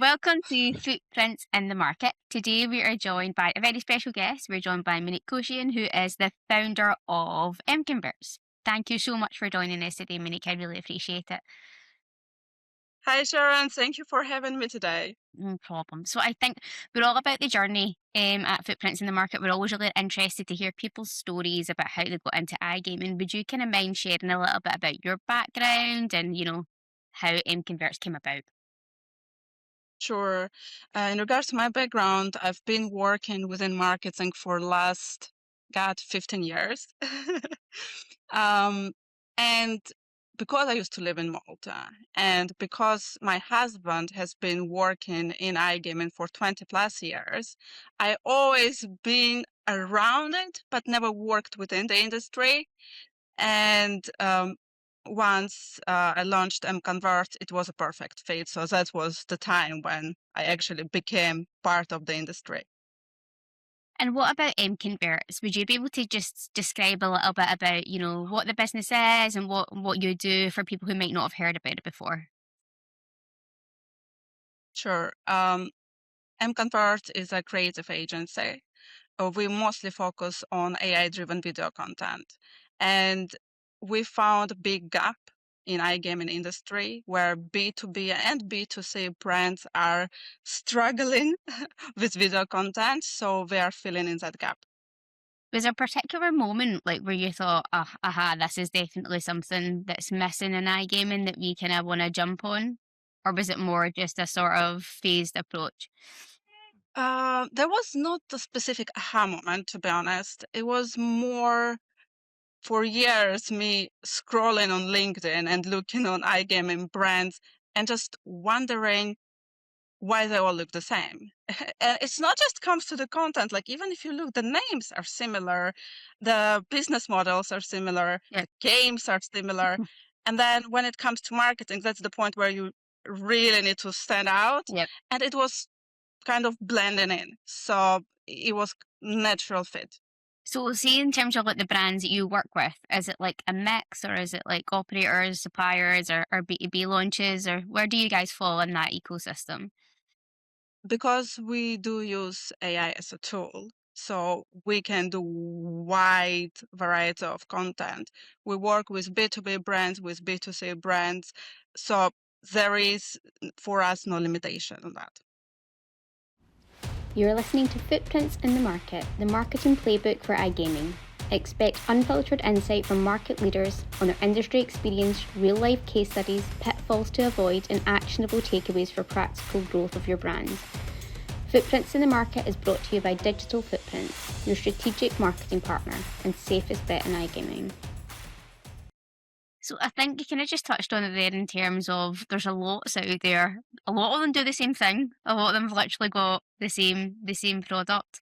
Welcome to Footprints in the Market. Today we are joined by a very special guest. We're joined by Manik Kochian, who is the founder of MConverts. Thank you so much for joining us today, Manik. I really appreciate it. Hi, Sharon. Thank you for having me today. No problem. So I think we're all about the journey at Footprints in the Market. We're always really interested to hear people's stories about how they got into iGaming. Would you kind of mind sharing a little bit about your background and, how MConverts came about? Sure. In regards to my background, I've been working within marketing for last, God, 15 years. um, and because I used to live in Malta, and because my husband has been working in iGaming for 20 plus years, I always been around it, but never worked within the industry. And once I launched MConvert, it was a perfect fit. So that was the time when I actually became part of the industry. And what about MConverts? Would you be able to just describe a little bit about, what the business is and what you do for people who might not have heard about it before? Sure. MConvert is a creative agency. We mostly focus on AI-driven video content. And we found a big gap in iGaming industry where B2B and B2C brands are struggling with video content. So we are filling in that gap. Was there a particular moment like where you thought, oh, aha, this is definitely something that's missing in iGaming that we kind of want to jump on? Or was it more just a sort of phased approach? There was not a specific aha moment, to be honest. It was more for years me scrolling on LinkedIn and looking on iGaming brands and just wondering why they all look the same. And it's not just comes to the content, like even if you look, the names are similar, the business models are similar, Yeah. the games are similar. And then when it comes to marketing, that's the point where you really need to stand out. Yep. And it was kind of blending in. So it was natural fit. So, see, in terms of like the brands that you work with, is it like a mix or is it like operators, suppliers, or B2B launches, or where do you guys fall in that ecosystem? Because we do use AI as a tool, so we can do wide variety of content. We work with B2B brands, with B2C brands, so there is for us no limitation on that. You're listening to Footprints in the Market, the marketing playbook for iGaming. Expect unfiltered insight from market leaders on their industry experience, real life case studies, pitfalls to avoid, and actionable takeaways for practical growth of your brand. Footprints in the Market is brought to you by Digital Footprints, your strategic marketing partner and safest bet in iGaming. So I think you kind of just touched on it there in terms of there's a lots out there. A lot of them do the same thing. A lot of them have literally got the same product.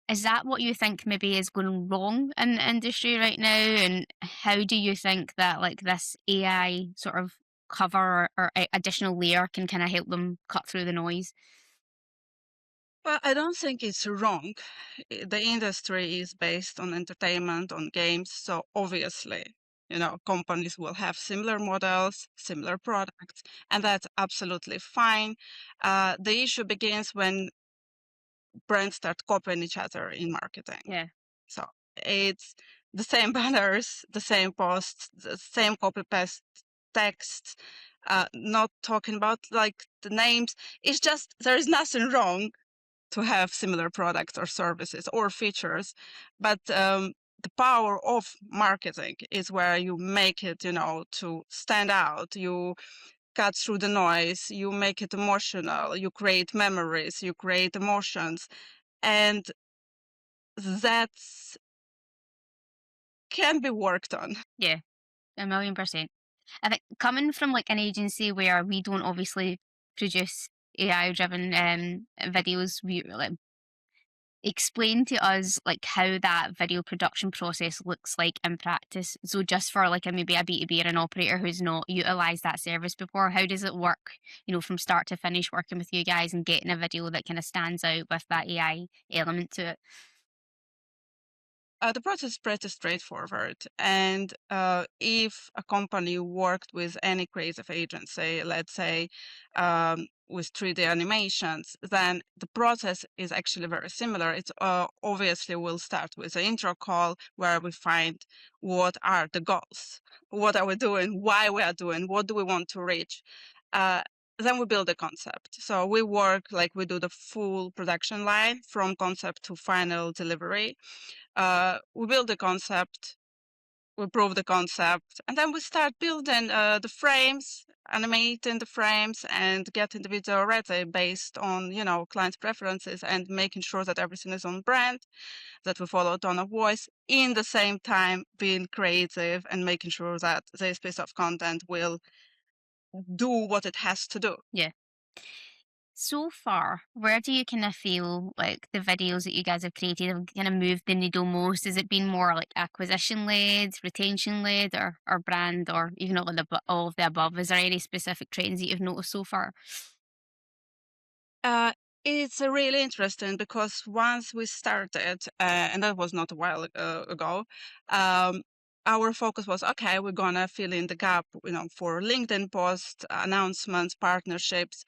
Is that what you think maybe is going wrong in the industry right now? And how do you think that like this AI sort of cover or additional layer can kind of help them cut through the noise? Well, I don't think it's wrong. The industry is based on entertainment, on games, so obviously, companies will have similar models, similar products, and that's absolutely fine. The issue begins when brands start copying each other in marketing. Yeah. So it's the same banners, the same posts, the same copy paste text, not talking about like the names. It's just there is nothing wrong to have similar products or services or features, but the power of marketing is where you make it, to stand out. You cut through the noise, you make it emotional, you create memories, you create emotions, and that's can be worked on. Yeah. 1,000,000%. I think coming from like an agency where we don't obviously produce AI driven videos, we like explain to us like how that video production process looks like in practice. So just for like a maybe a B2B or an operator who's not utilized that service before, how does it work, from start to finish working with you guys and getting a video that kind of stands out with that AI element to it? The process is pretty straightforward. And if a company worked with any creative agency, let's say with 3D animations, then the process is actually very similar. It's obviously we'll start with an intro call where we find what are the goals, what are we doing, why we are doing, what do we want to reach. Then we build a concept. So we work like we do the full production line from concept to final delivery. We build the concept, we prove the concept, and then we start building the frames, animating the frames, and getting the video ready based on client preferences and making sure that everything is on brand, that we follow tone of voice, in the same time being creative and making sure that this piece of content will do what it has to do. Yeah. So far, where do you kind of feel like the videos that you guys have created have kind of moved the needle most? Has it been more like acquisition led, retention led, or brand, or even all of the above? Is there any specific trends that you've noticed so far? Uh, it's really interesting because once we started, and that was not a while ago, um, our focus was okay. We're gonna fill in the gap, for LinkedIn posts, announcements, partnerships,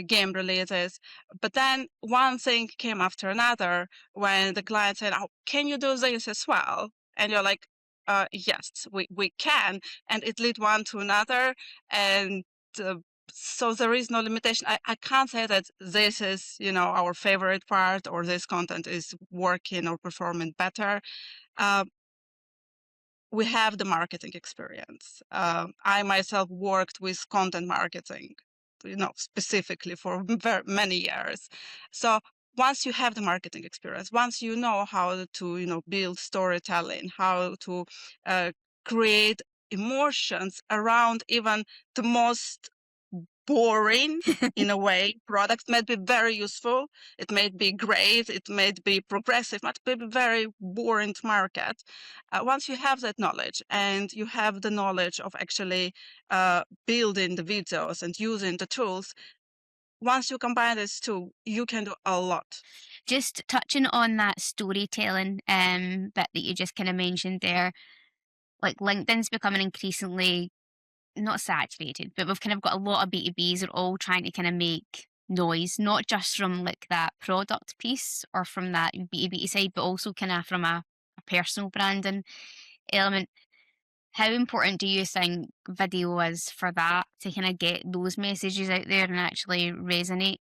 game releases. But then one thing came after another when the client said, "Oh, can you do this as well?" And you're like, "Yes, we can." And it led one to another, and uh, so there is no limitation. I can't say that this is, our favorite part or this content is working or performing better. Uh, we have the marketing experience. I myself worked with content marketing, specifically for very many years. So once you have the marketing experience, once you know how to, build storytelling, how to create emotions around even the most boring in a way. Product might be very useful. It may be great. It may be progressive, but be very boring to market. Once you have that knowledge and you have the knowledge of actually building the videos and using the tools, once you combine these two, you can do a lot. Just touching on that storytelling bit that you just kind of mentioned there, like LinkedIn's becoming increasingly not saturated, but we've kind of got a lot of B2Bs are all trying to kind of make noise, not just from like that product piece or from that B2B side, but also kind of from a personal branding element. How important do you think video is for that to kind of get those messages out there and actually resonate?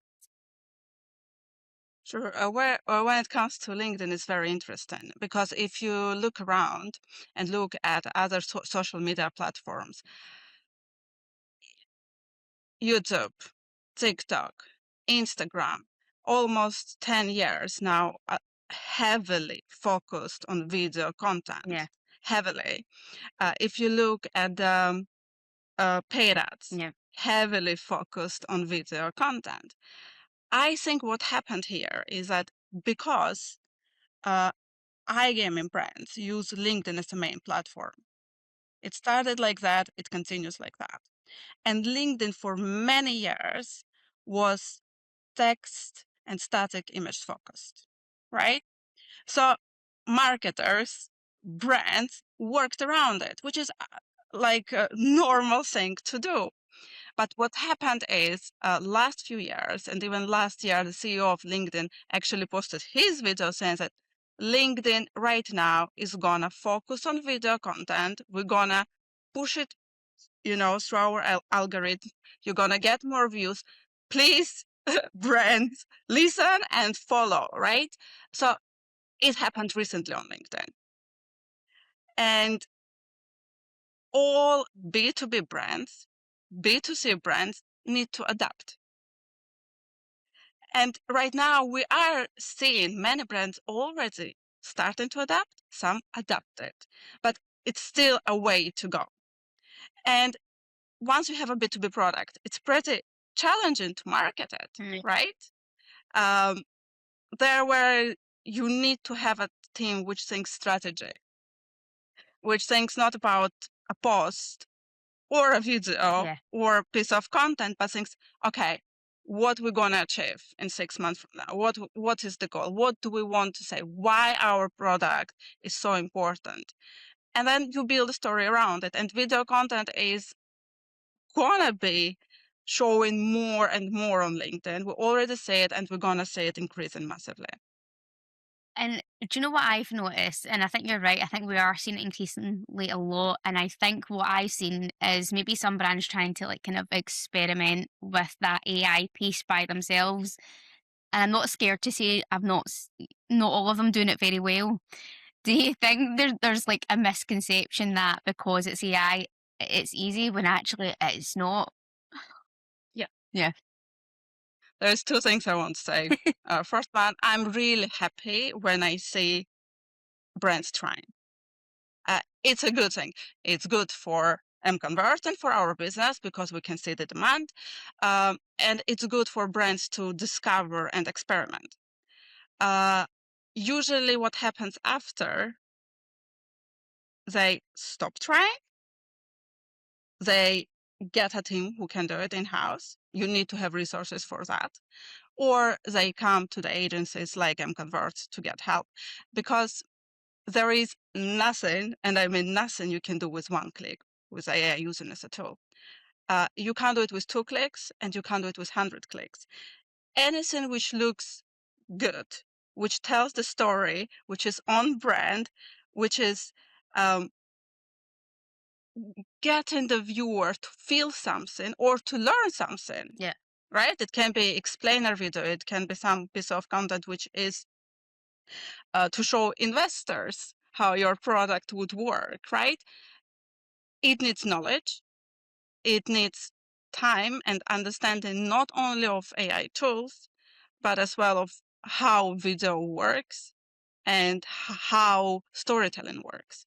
Sure. When it comes to LinkedIn, it's very interesting because if you look around and look at other social media platforms, YouTube, TikTok, Instagram, almost 10 years now, heavily focused on video Yeah, content. Heavily. If you look at the paid ads, yeah, heavily focused on video content. I think what happened here is that because uh, iGaming brands use LinkedIn as the main platform, it started like that, it continues like that. And LinkedIn for many years was text and static image focused, right? So marketers, brands worked around it, which is like a normal thing to do. But what happened is last few years, and even last year, the CEO of LinkedIn actually posted his video saying that LinkedIn right now is gonna focus on video content. We're gonna push it, through our algorithm. You're gonna get more views. Please, brands, listen and follow, right? So it happened recently on LinkedIn. And all B2B brands, B2C brands need to adapt. And right now we are seeing many brands already starting to adapt, some adapted, but it's still a way to go. And once you have a B2B product, it's pretty challenging to market it, mm, right? Um, there where you need to have a team which thinks strategy, which thinks not about a post or a video yeah. or a piece of content, but thinks, okay, what we're going to achieve in 6 months from now. What is the goal? What do we want to say? Why our product is so important? And then you build a story around it. And video content is going to be showing more and more on LinkedIn. We already see it, and we're going to see it increasing massively. And do you know what I've noticed? And I think you're right. I think we are seeing it increasingly a lot. And I think what I've seen is maybe some brands trying to like kind of experiment with that AI piece by themselves. And I'm not scared to say not all of them doing it very well. Do you think there's like a misconception that because it's AI, it's easy when actually it's not? Yeah. Yeah. There's two things I want to say. First one, I'm really happy when I see brands trying. It's a good thing. It's good for MConverts and for our business because we can see the demand. And it's good for brands to discover and experiment. Usually what happens after, they stop trying, they get a team who can do it in-house. You need to have resources for that. Or they come to the agencies like MConverts to get help, because there is nothing, and I mean nothing, you can do with one click with AI using as a tool. You can't do it with 2 clicks, and you can't do it with 100 clicks. Anything which looks good, which tells the story, which is on brand, which is getting the viewer to feel something or to learn something. Yeah. Right? It can be explainer video. It can be some piece of content which is to show investors how your product would work, right? It needs knowledge. It needs time and understanding not only of AI tools, but as well of how video works and how storytelling works.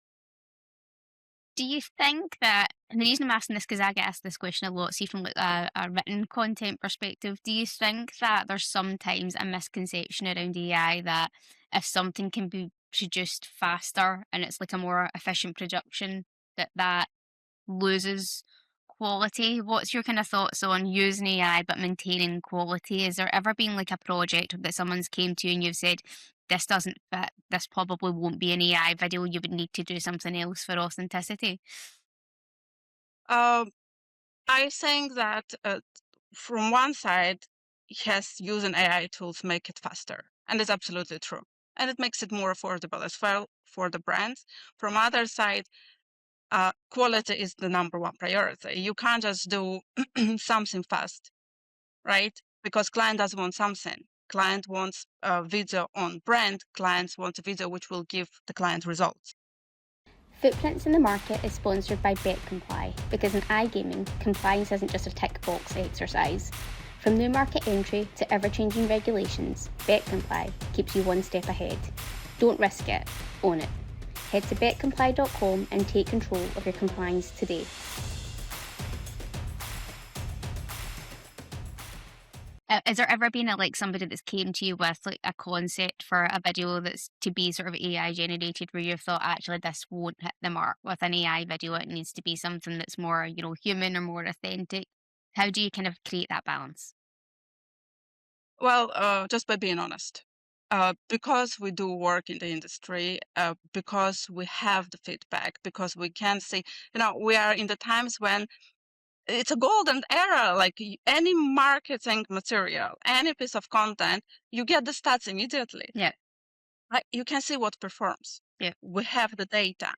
Do you think that, and the reason I'm asking this because I get asked this question a lot, see from like a written content perspective, do you think that there's sometimes a misconception around AI that if something can be produced faster and it's like a more efficient production, that loses quality? What's your kind of thoughts on using AI but maintaining quality? Has there ever been like a project that someone's came to you and you've said, this doesn't fit, this probably won't be an AI video, you would need to do something else for authenticity? Um, I think that from one side, yes, using AI tools make it faster, and it's absolutely true. And it makes it more affordable as well for the brands. From other side, quality is the number one priority. You can't just do something fast, right? Because client doesn't want something. Client wants a video on brand. Clients want a video which will give the client results. Footprints in the Market is sponsored by BetComply because in iGaming, compliance isn't just a tick box exercise. From new market entry to ever-changing regulations, BetComply keeps you one step ahead. Don't risk it, own it. Head to betcomply.com and take control of your compliance today. Has there ever been like somebody that's came to you with like a concept for a video that's to be sort of AI generated where you've thought actually this won't hit the mark with an AI video, it needs to be something that's more, human or more authentic? How do you kind of create that balance? Well, just by being honest. Because we do work in the industry, because we have the feedback, because we can see, we are in the times when it's a golden era. Like any marketing material, any piece of content, you get the stats immediately. Yeah. Right? You can see what performs. Yeah. We have the data.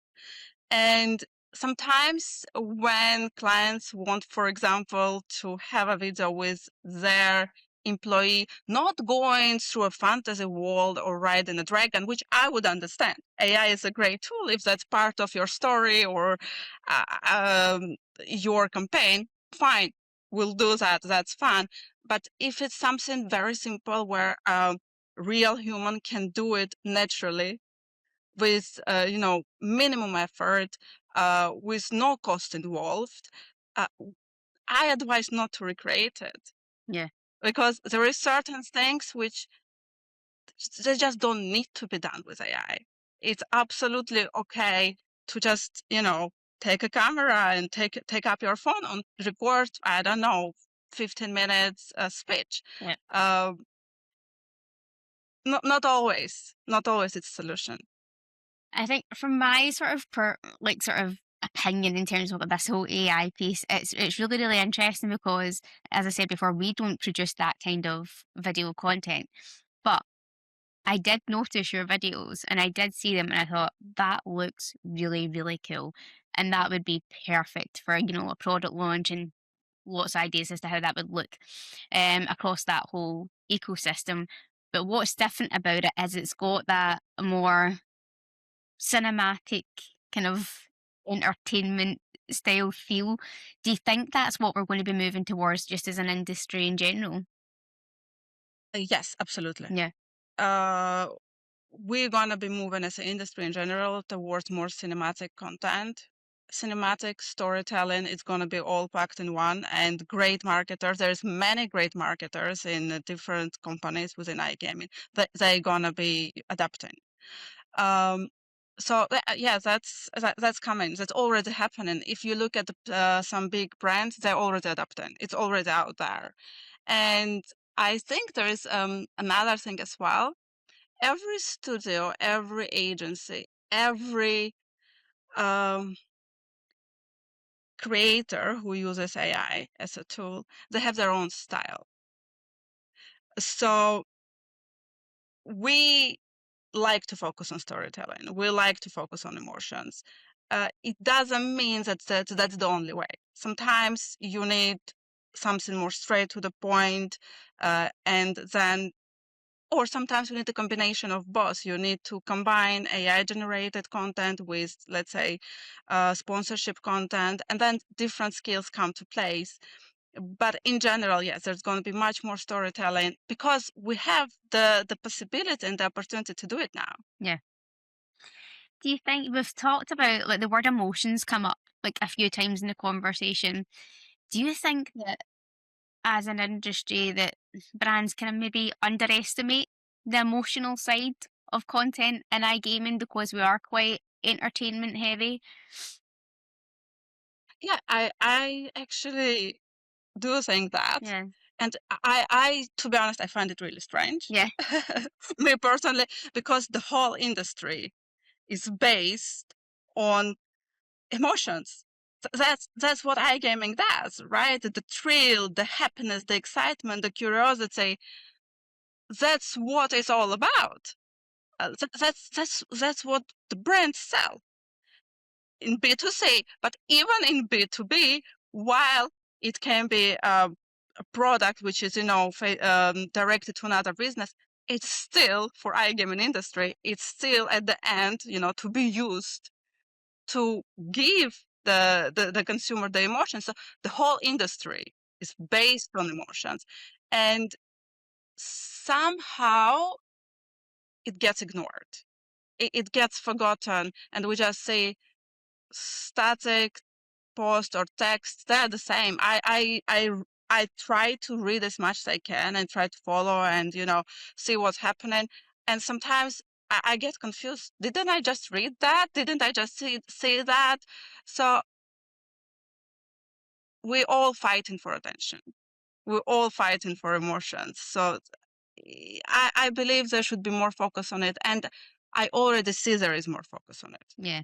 And sometimes when clients want, for example, to have a video with their employee not going through a fantasy world or riding a dragon, which I would understand. AI is a great tool if that's part of your story or your campaign. Fine, we'll do that. That's fun. But if it's something very simple where a real human can do it naturally with minimum effort, with no cost involved, uh, I advise not to recreate it Yeah. because there is certain things which they just don't need to be done with AI. It's absolutely okay to just take a camera and take up your phone and record, I don't know, 15 minutes speech. Yeah. Not always it's a solution. I think from my sort of sort of opinion in terms of this whole AI piece, it's really really interesting because, as I said before, we don't produce that kind of video content, but I did notice your videos and I did see them and I thought that looks really really cool, and that would be perfect for a product launch and lots of ideas as to how that would look across that whole ecosystem. But what's different about it is it's got that more cinematic kind of entertainment style feel. Do you think that's what we're going to be moving towards just as an industry in general? Yes, absolutely. Yeah. We're gonna be moving as an industry in general towards more cinematic content. Cinematic storytelling is gonna be all packed in one, and great marketers. There's many great marketers in different companies within iGaming that they're gonna be adapting. Um, so yeah, that's coming. That's already happening. If you look at some big brands, they're already adapting. It's already out there, and I think there is another thing as well. Every studio, every agency, every um, creator who uses AI as a tool, they have their own style. So we like to focus on storytelling. We like to focus on emotions. It doesn't mean that's the only way. Sometimes you need something more straight to the point, and then or sometimes you need a combination of both. You need to combine AI generated content with, let's say, sponsorship content, and then different skills come to place. But in general, yes, there's going to be much more storytelling because we have the possibility and the opportunity to do it now. Yeah. Do you think we've talked about like the word emotions come up like a few times in the conversation? Do you think that as an industry that brands kind of maybe underestimate the emotional side of content in iGaming because we are quite entertainment heavy? Yeah, I actually do think that. Yeah. And I, to be honest, I find it really strange. Yeah. Me personally, because the whole industry is based on emotions. That's what iGaming does, right? The thrill, the happiness, the excitement, the curiosity. That's what it's all about. That's what the brands sell in B2C, but even in B2B, while it can be a product which is directed to another business, it's still for iGaming industry. It's still at the end, to be used to give the consumer the emotions. So the whole industry is based on emotions, and somehow it gets ignored. It gets forgotten, and we just say static post or text. They're the same. I try to read as much as I can and try to follow and see what's happening. And sometimes I get confused. Didn't I just read that? Didn't I just see that? So we're all fighting for attention. We're all fighting for emotions. So I believe there should be more focus on it. And I already see there is more focus on it. Yeah.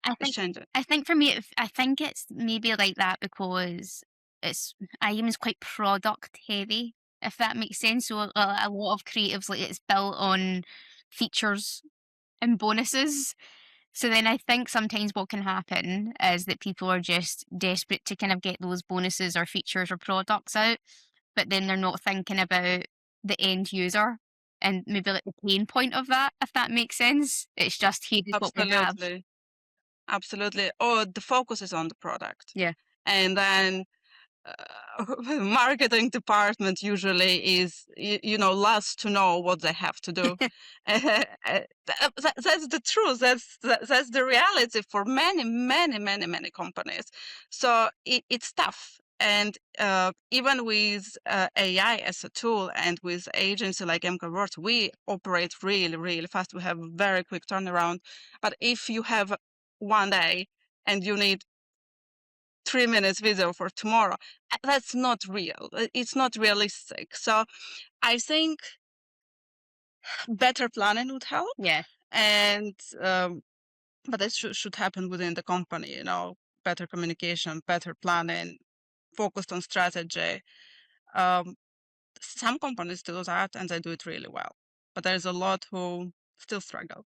I It's think changing. I think for me, I think it's maybe like that because it's IAM is quite product heavy, if that makes sense. So a lot of creatives like it's built on features and bonuses. So then I think sometimes what can happen is that people are just desperate to kind of get those bonuses or features or products out, but then they're not thinking about the end user and maybe like the pain point of that, if that makes sense. It's just here is what we have. Absolutely. Absolutely. Or the focus is on the product. Yeah. And then marketing department usually is loves to know what they have to do. That's the truth. That's the reality for many companies. So it's tough. And even with AI as a tool and with agency like MConverts, we operate really, really fast. We have very quick turnaround. But if you have one day and you need 3 minutes video for tomorrow. That's not real. It's not realistic. So I think better planning would help. Yeah. And but that should happen within the company, better communication, better planning, focused on strategy. Um, some companies do that and they do it really well, but there's a lot who still struggle.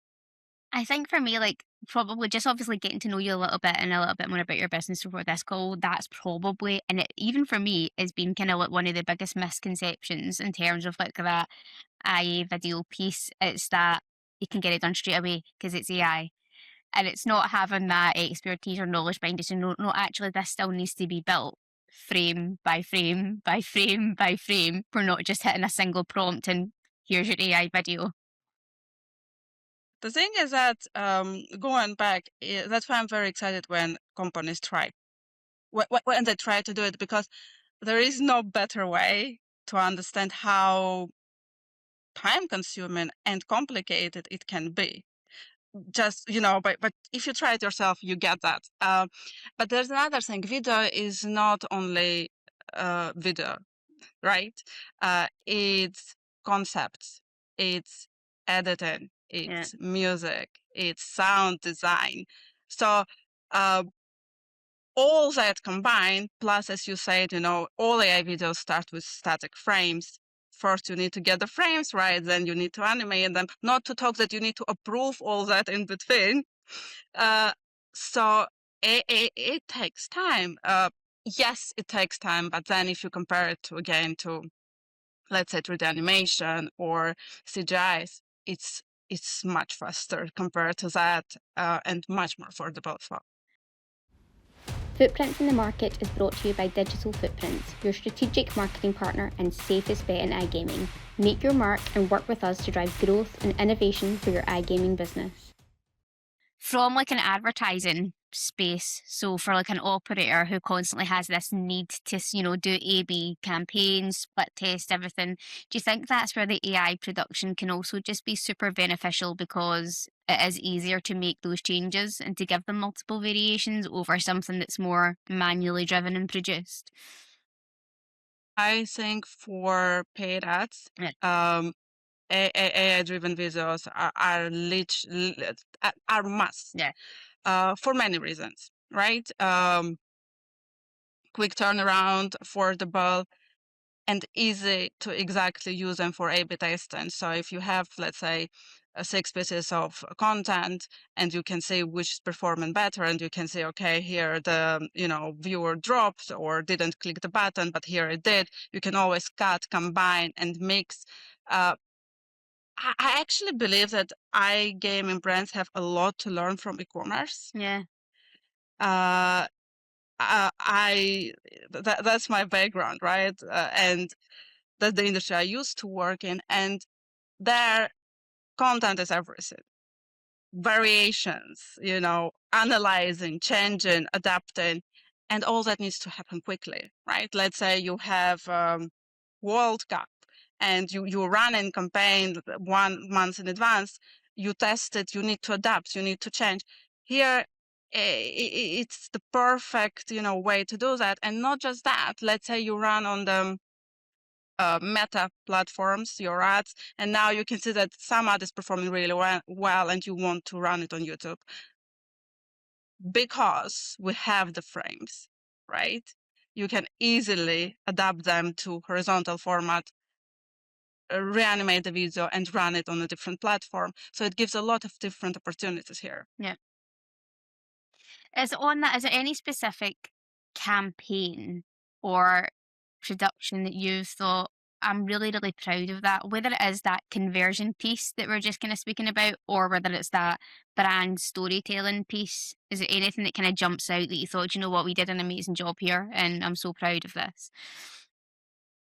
I think for me, like, probably just obviously getting to know you a little bit and a little bit more about your business before this call, that's probably, and it, even for me, has been kind of like one of the biggest misconceptions in terms of like that AI video piece. It's that you can get it done straight away because it's AI. And it's not having that expertise or knowledge behind it. So, no, no, actually, this still needs to be built frame by frame by frame by frame. We're not just hitting a single prompt and here's your AI video. The thing is that going back, that's why I'm very excited when companies try, when they try to do it, because there is no better way to understand how time-consuming and complicated it can be. Just but if you try it yourself, you get that. But there's another thing. Video is not only video, right? It's concepts, it's editing, Yeah. it's music, it's sound design. So all that combined, plus, as you said, all AI videos start with static frames. First, you need to get the frames right, then you need to animate them. Not to talk that you need to approve all that in between. So it takes time. Yes, it takes time, but then if you compare it to, let's say, 3D animation or CGIs, it's much faster compared to that, and much more affordable as well. Footprints in the Market is brought to you by Digital Footprints, your strategic marketing partner and safest bet in iGaming. Make your mark and work with us to drive growth and innovation for your iGaming business. From like an advertising space, so for like an operator who constantly has this need to do A/B campaigns, split test everything, do you think that's where the AI production can also just be super beneficial because it is easier to make those changes and to give them multiple variations over something that's more manually driven and produced? I think for paid ads, Yeah. AI-driven videos are must, Yeah. for many reasons, right? Quick turnaround, affordable, and easy to exactly use them for A/B testing. So if you have, let's say, 6 pieces of content, and you can see which is performing better, and you can say, okay, here the viewer dropped or didn't click the button, but here it did. You can always cut, combine, and mix. I actually believe that iGaming brands have a lot to learn from e-commerce. Yeah. Uh, that's my background, right? And that's the industry I used to work in, and their content is everything. Variations, analyzing, changing, adapting, and all that needs to happen quickly, right? Let's say you have World Cup and you run a campaign 1 month in advance, you test it, you need to adapt, you need to change. Here, it's the perfect, way to do that. And not just that, let's say you run on the Meta platforms, your ads, and now you can see that some ad is performing really well, and you want to run it on YouTube because we have the frames, right? You can easily adapt them to horizontal format, reanimate the video, and run it on a different platform. So it gives a lot of different opportunities here. Yeah. Is there any specific campaign or production that you've thought, I'm really, really proud of that, whether it is that conversion piece that we're just kind of speaking about, or whether it's that brand storytelling piece? Is there anything that kind of jumps out that you thought, you know what, we did an amazing job here and I'm so proud of this?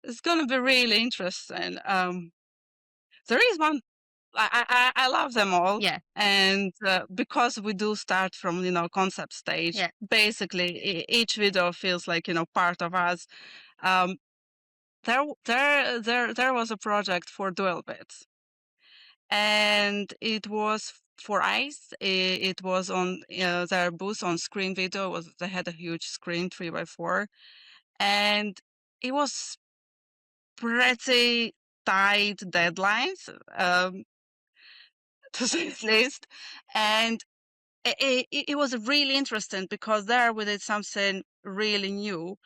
It's going to be really interesting. There is one. I love them all. Yeah. And because we do start from concept stage, Yeah. basically each video feels like part of us. Um, there was a project for dual bits, and it was for ICE. It was on their booth on screen video. They had a huge screen, 3x4, and it was pretty tight deadlines, to say the least. And it was really interesting because there we did something really new.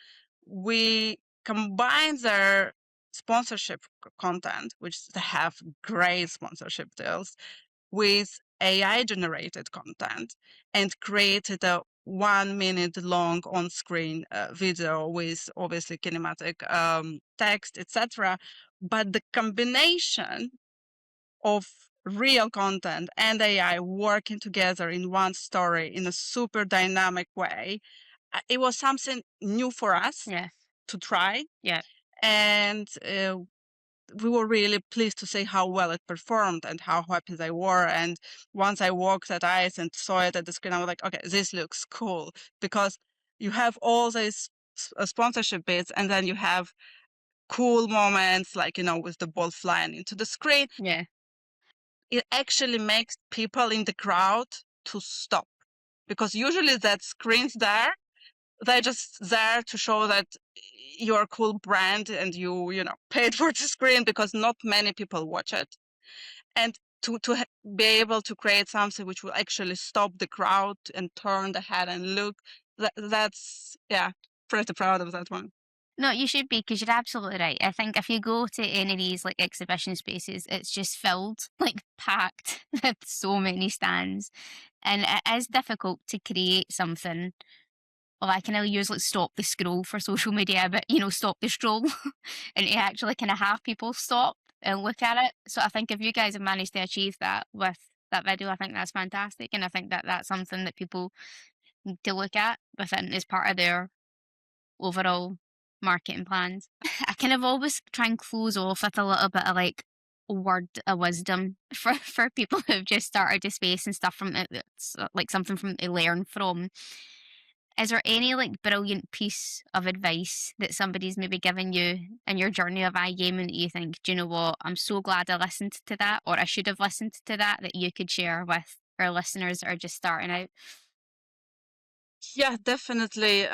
We combined their sponsorship content, which they have great sponsorship deals, with AI generated content and created a 1 minute long on screen video with obviously kinematic text, etc. But the combination of real content and AI working together in one story in a super dynamic way, it was something new for us Yeah. to try. Yeah. And we were really pleased to see how well it performed and how happy they were. And once I walked at ICE and saw it at the screen, I was like, okay, this looks cool, because you have all these sponsorship bits, and then you have cool moments like, with the ball flying into the screen. Yeah. It actually makes people in the crowd to stop, because usually that screen's there, they're just there to show that you're a cool brand and you paid for the screen, because not many people watch it. And to be able to create something which will actually stop the crowd and turn the head and look, that's pretty proud of that one. No, you should be, because you're absolutely right. I think if you go to any of these like exhibition spaces, it's just filled, like packed with so many stands. And it is difficult to create something. Well, I can only use like stop the scroll for social media, but stop the stroll and to actually kind of have people stop and look at it. So I think if you guys have managed to achieve that with that video, I think that's fantastic. And I think that that's something that people need to look at within as part of their overall marketing plans. I kind of always try and close off with a little bit of like a word of wisdom for people who've just started the space and stuff from it. That's like something from to learn from. Is there any like brilliant piece of advice that somebody's maybe given you in your journey of iGaming that you think, do you know what, I'm so glad I listened to that, or I should have listened to that you could share with our listeners that are just starting out? Yeah, definitely.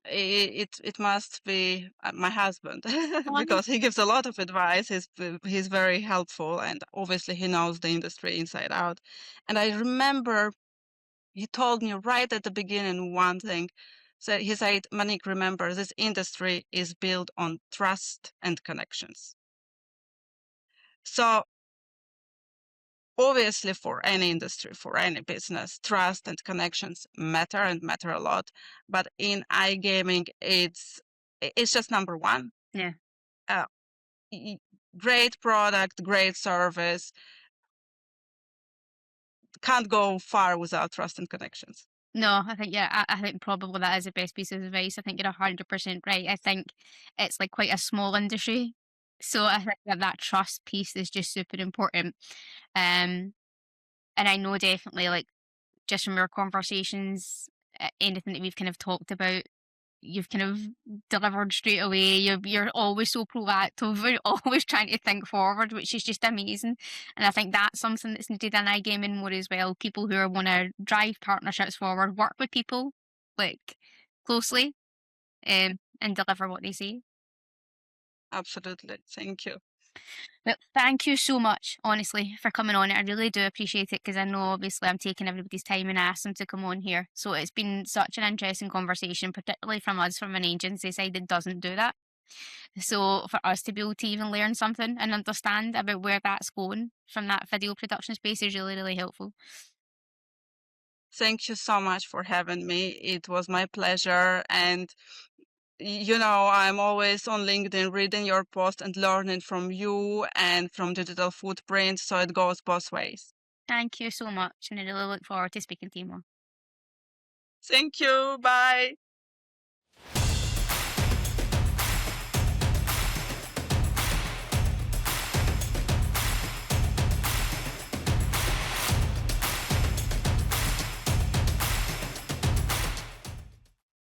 It must be my husband, Oh, because he gives a lot of advice. He's very helpful, and obviously he knows the industry inside out. And I remember he told me right at the beginning one thing. So he said, Manik, remember, this industry is built on trust and connections. So obviously, for any industry, for any business, trust and connections matter and matter a lot. But in iGaming, it's just number one. yeah. Uh, Great product, great service, can't go far without trust and connections. No, I think, yeah, I think probably that is the best piece of advice. I think you're 100% right. I think it's like quite a small industry. So I think that trust piece is just super important. Um, and I know definitely like just from our conversations, anything that we've kind of talked about, you've kind of delivered straight away. You're always so proactive. You're always trying to think forward, which is just amazing. And I think that's something that's needed in iGaming more as well. People who want to drive partnerships forward, work with people like closely, and deliver what they say. Absolutely. Thank you. But thank you so much, honestly, for coming on. I really do appreciate it, because I know obviously I'm taking everybody's time and I asked them to come on here. So it's been such an interesting conversation, particularly from us from an agency side that doesn't do that. So for us to be able to even learn something and understand about where that's going from that video production space is really, really helpful. Thank you so much for having me. It was my pleasure. And I'm always on LinkedIn reading your post and learning from you and from Digital Footprint. So it goes both ways. Thank you so much. And I really look forward to speaking to you more. Thank you. Bye.